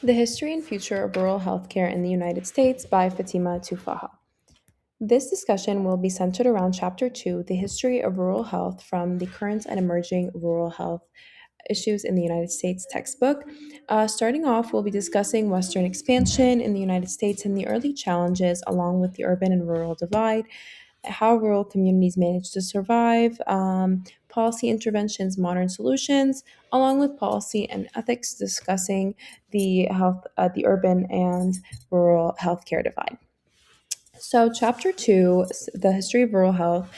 The History and Future of Rural Healthcare in the United States by Fatima Tufaha. This discussion will be centered around Chapter 2, The History of Rural Health from the Current and Emerging Rural Health Issues in the United States textbook. Starting off, we'll be discussing Western expansion in the United States and the early challenges, along with the urban and rural divide, how rural communities manage to survive, policy interventions, modern solutions, along with policy and ethics, discussing the urban and rural healthcare divide. So, Chapter 2, the history of rural health,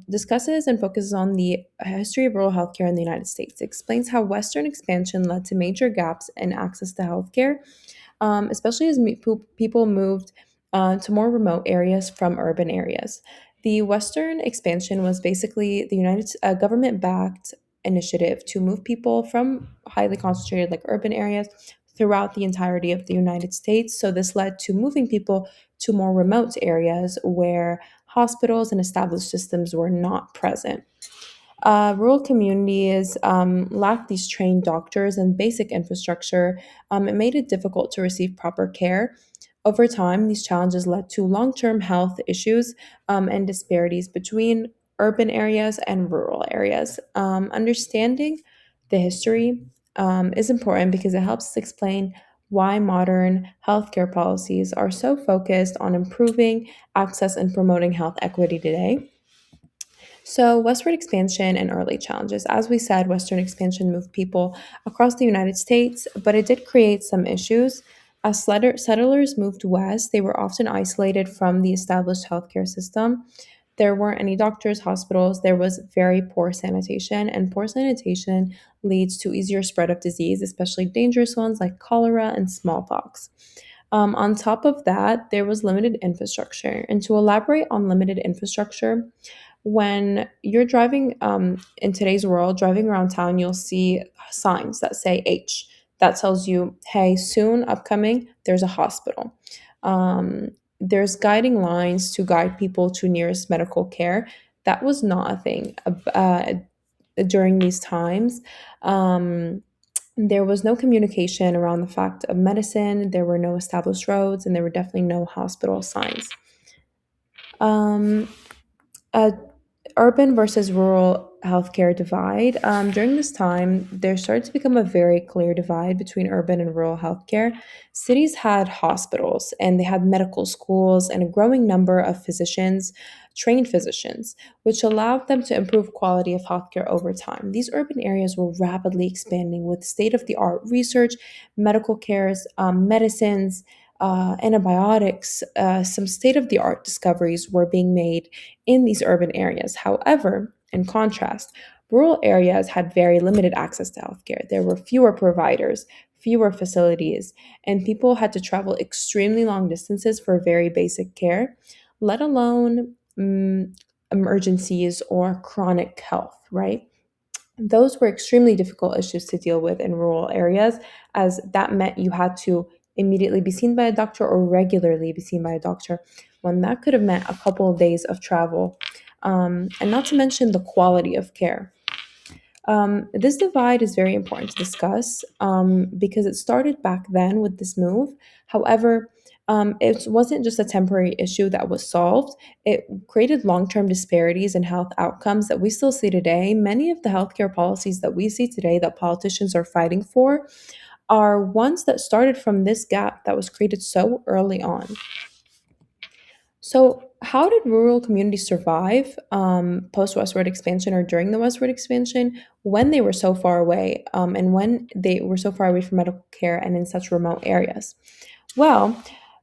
discusses and focuses on the history of rural healthcare in the United States. It explains how Western expansion led to major gaps in access to healthcare, especially as people moved to more remote areas from urban areas. The Western expansion was basically the United government backed initiative to move people from highly concentrated like urban areas throughout the entirety of the United States. So this led to moving people to more remote areas where hospitals and established systems were not present. Rural communities lacked these trained doctors and basic infrastructure. It made it difficult to receive proper care. Over time, these challenges led to long term health issues and disparities between urban areas and rural areas. Understanding the history is important because it helps us explain why modern healthcare policies are so focused on improving access and promoting health equity today. So, westward expansion and early challenges. As we said, Western expansion moved people across the United States, but it did create some issues. As settlers moved west, they were often isolated from the established healthcare system. There weren't any doctors, hospitals, there was very poor sanitation, and poor sanitation leads to easier spread of disease, especially dangerous ones like cholera and smallpox. On top of that, there was limited infrastructure. And to elaborate on limited infrastructure, when you're driving in today's world, driving around town, you'll see signs that say H. That tells you, hey, soon upcoming, there's a hospital. Um, there's guiding lines to guide people to nearest medical care. That was not a thing during these times. There was no communication around the fact of medicine. There were no established roads, and there were definitely no hospital signs. Um, uh, Urban versus rural healthcare divide. During this time, there started to become a very clear divide between urban and rural healthcare. Cities had hospitals and they had medical schools and a growing number of physicians, trained physicians, which allowed them to improve quality of healthcare over time. These urban areas were rapidly expanding with state of the art research, medical cares, medicines, antibiotics, some state of the art discoveries were being made in these urban areas. However, in contrast, rural areas had very limited access to healthcare. There were fewer providers, fewer facilities, and people had to travel extremely long distances for very basic care, let alone emergencies or chronic health, right? Those were extremely difficult issues to deal with in rural areas, as that meant you had to immediately be seen by a doctor or regularly be seen by a doctor, when that could have meant a couple of days of travel. And not to mention the quality of care. This divide is very important to discuss because it started back then with this move. However, it wasn't just a temporary issue that was solved. It created long term disparities in health outcomes that we still see today. Many of the healthcare policies that we see today that politicians are fighting for are ones that started from this gap that was created so early on. So, how did rural communities survive post westward expansion or during the westward expansion when they were so far away and when they were so far away from medical care and in such remote areas? Well,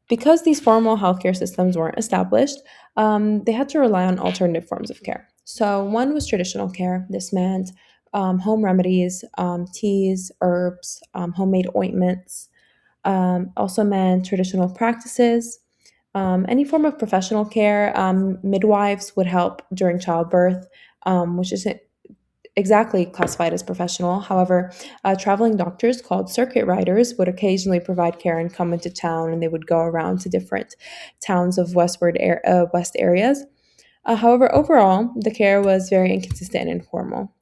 because these formal healthcare systems weren't established, they had to rely on alternative forms of care. So, one was traditional care. This meant home remedies, teas, herbs, homemade ointments. Also meant traditional practices, any form of professional care. Midwives would help during childbirth, which isn't exactly classified as professional. However, traveling doctors called circuit riders would occasionally provide care and come into town, and they would go around to different towns of west areas. However, overall, the care was very inconsistent and informal.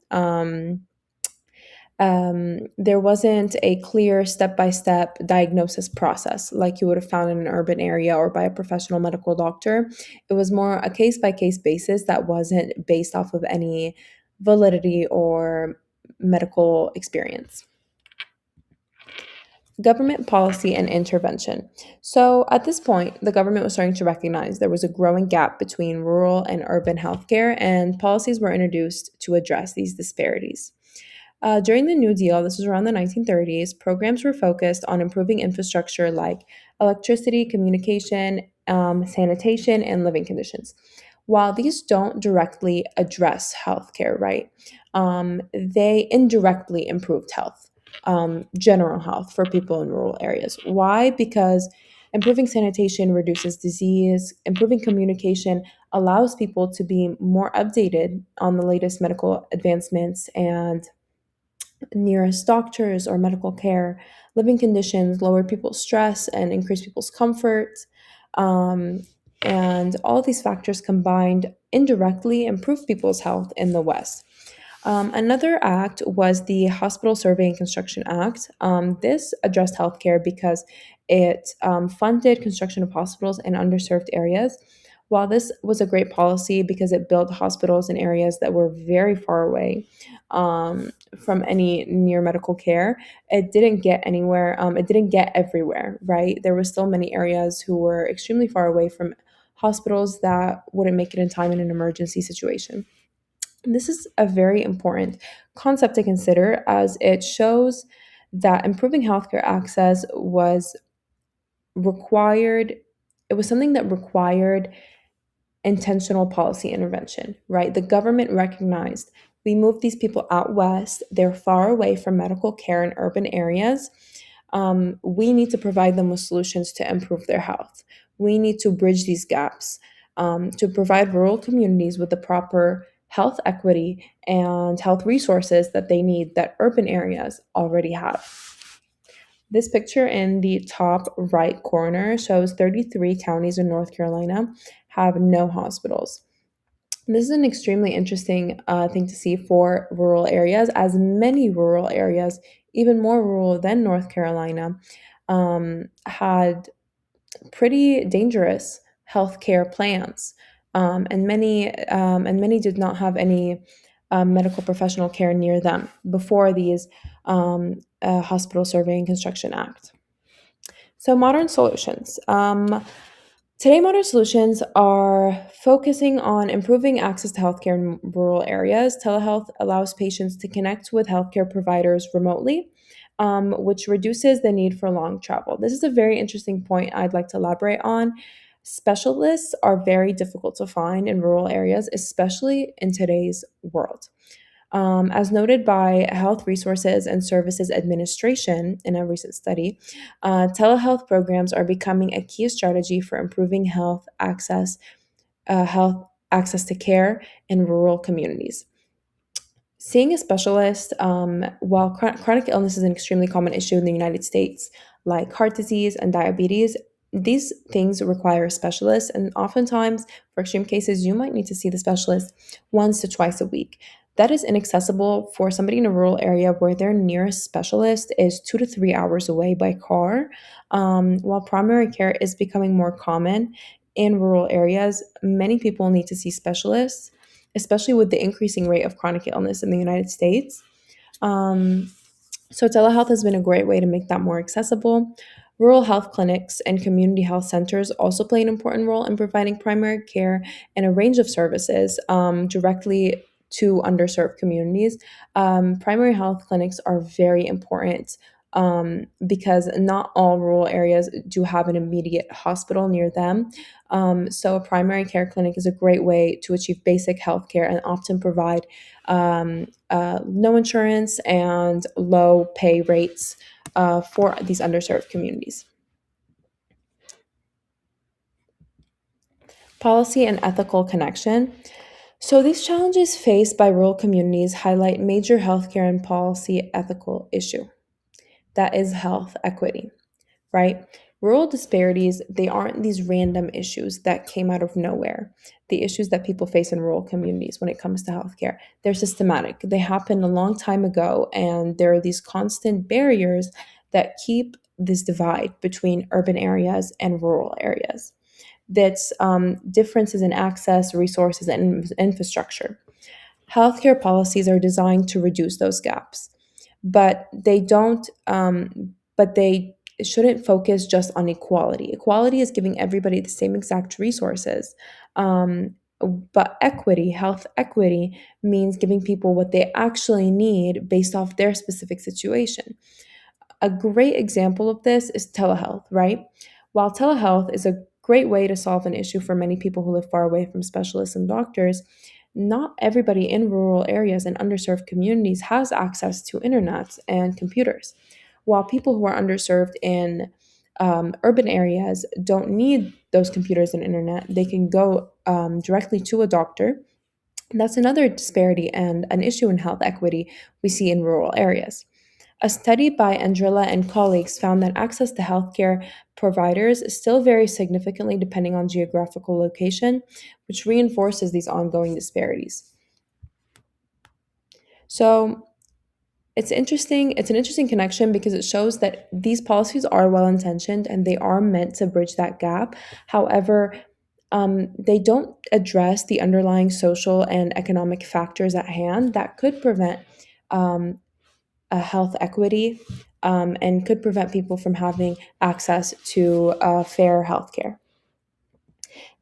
There wasn't a clear step-by-step diagnosis process like you would have found in an urban area or by a professional medical doctor. It was more a case-by-case basis that wasn't based off of any validity or medical experience. Government policy and intervention. So, at this point, the government was starting to recognize there was a growing gap between rural and urban healthcare, and policies were introduced to address these disparities. During the New Deal, this was around the 1930s, programs were focused on improving infrastructure like electricity, communication, sanitation, and living conditions. While these don't directly address healthcare, right, they indirectly improved health, general health for people in rural areas. Why? Because improving sanitation reduces disease, improving communication allows people to be more updated on the latest medical advancements and nearest doctors or medical care. Living conditions lower people's stress and increase people's comfort. Um, and all these factors combined indirectly improve people's health in the West. Another act was the Hospital Survey and Construction Act. This addressed healthcare because it funded construction of hospitals in underserved areas. While this was a great policy because it built hospitals in areas that were very far away from any near medical care, it didn't get anywhere. It didn't get everywhere, right? There were still many areas who were extremely far away from hospitals that wouldn't make it in time in an emergency situation. This is a very important concept to consider as it shows that improving healthcare access was required, it was something that required intentional policy intervention, right? The government recognized we move these people out west, they're far away from medical care in urban areas. We need to provide them with solutions to improve their health. We need to bridge these gaps to provide rural communities with the proper health equity and health resources that they need that urban areas already have. This picture in the top right corner shows 33 counties in North Carolina have no hospitals. This is an extremely interesting thing to see for rural areas, as many rural areas, even more rural than North Carolina, had pretty dangerous healthcare plans, and many did not have any medical professional care near them before these Hospital Survey and Construction Act. So, modern solutions. Today, modern solutions are focusing on improving access to healthcare in rural areas. Telehealth allows patients to connect with healthcare providers remotely, which reduces the need for long travel. This is a very interesting point I'd like to elaborate on. Specialists are very difficult to find in rural areas, especially in today's world. As noted by Health Resources and Services Administration in a recent study, telehealth programs are becoming a key strategy for improving health access to care in rural communities. Seeing a specialist, while chronic illness is an extremely common issue in the United States, like heart disease and diabetes, these things require a specialist, and oftentimes, for extreme cases, you might need to see the specialist once to twice a week. That is inaccessible for somebody in a rural area where their nearest specialist is 2 to 3 hours away by car. While primary care is becoming more common in rural areas, many people need to see specialists, especially with the increasing rate of chronic illness in the United States. Um, so, telehealth has been a great way to make that more accessible. Rural health clinics and community health centers also play an important role in providing primary care and a range of services directly to underserved communities. Primary health clinics are very important because not all rural areas do have an immediate hospital near them. So, a primary care clinic is a great way to achieve basic health care and often provide no insurance and low pay rates for these underserved communities. Policy and ethical connection. So, these challenges faced by rural communities highlight major healthcare and policy ethical issue that is health equity. right? Rural disparities, they aren't these random issues that came out of nowhere. The issues that people face in rural communities when it comes to healthcare, they're systematic. They happened a long time ago, and there are these constant barriers that keep this divide between urban areas and rural areas. That's differences in access, resources, and infrastructure. Healthcare policies are designed to reduce those gaps, but they don't. But they shouldn't focus just on equality. Equality is giving everybody the same exact resources. Um, but equity, health equity, means giving people what they actually need based off their specific situation. A great example of this is telehealth, right? While telehealth is a great way to solve an issue for many people who live far away from specialists and doctors, not everybody in rural areas and underserved communities has access to internet and computers. While people who are underserved in urban areas don't need those computers and internet, they can go directly to a doctor. That's another disparity and an issue in health equity we see in rural areas. A study by Andrilla and colleagues found that access to healthcare providers still varies significantly depending on geographical location, which reinforces these ongoing disparities. So, it's an interesting connection because it shows that these policies are well intentioned and they are meant to bridge that gap. However, they don't address the underlying social and economic factors at hand that could prevent um, a health equity and could prevent people from having access to fair healthcare.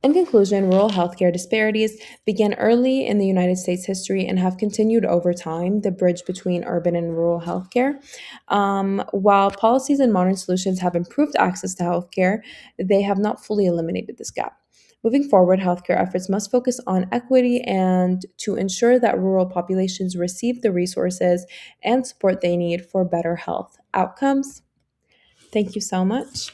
In conclusion, rural healthcare disparities began early in the United States history and have continued over time, the bridge between urban and rural healthcare. While policies and modern solutions have improved access to healthcare, they have not fully eliminated this gap. Moving forward, healthcare efforts must focus on equity and to ensure that rural populations receive the resources and support they need for better health outcomes. Thank you so much.